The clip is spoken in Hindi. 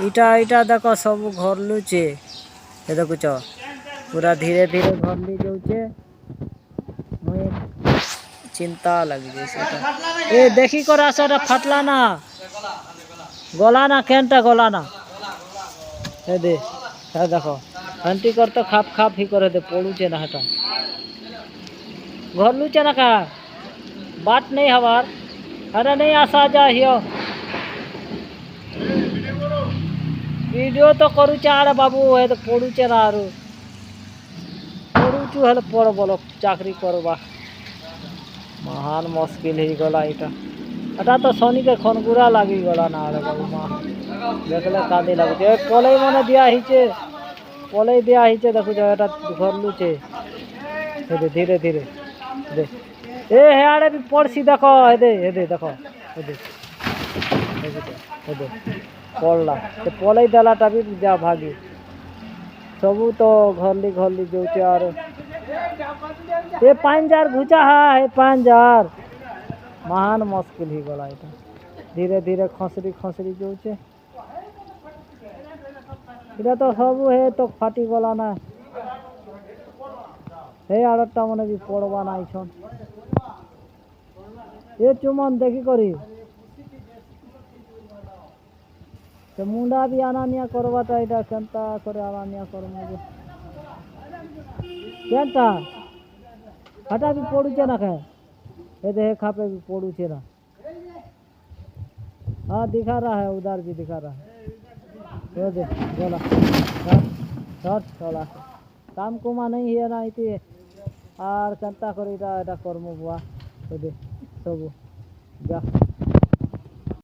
इटा इटा देखो सब घर लुचे ये देखुच पूरा धीरे धीरे घर ली जाऊे मुझे चिंता लगी जाए ए देखी कर आसटा फाटला ना गला ना केनटा गला ना ए दे देखो आंटी कर तो खाप खाप ही करे दे पड़ुचे ना हटा घर लुचे ना का बात नहीं हवार अरे नहीं आसा जा हियो वीडियो तो करुचे आरे बाबू है तो पड़ुचे ना आरु पड़ुचु हेले पड़ बोलो चाकरी करवा महान मुश्किल ही गला इटा एटा तो शनि के खनगुरा लगी गला ना आरे बाबू माँ देखले कांदी लगे पलई मने दिया हिचे पलई दिया हिचे देखो एटा घर लुचे धीरे धीरे दे ए हे आड़े भी पड़सी देखो हे दे देखो हे दे पड़ला तो पलई देलाटा भी जा भागी सबू तो घरली जोचे और ये 5000 घुचा है 5000 महान मुश्किल ही गला इटा धीरे धीरे खसरी जोचे इटा तो सबू है तो फाटी गला ना हे आड़टा मने भी पड़वा ना छन ये चुमन देखी करी तो मुंडा भी आना करवाटा इटा केनता करे आना कर मुझे केनता हटा भी पड़ुचे ना खाए ये दे खापे भी पड़ुचे ना हाँ दिखा रहा है उधर भी दिखा रहा है दे बोला चला काम कुमा नहीं है ना इति और केनता करे इटा कर्म बुआ दे सब जा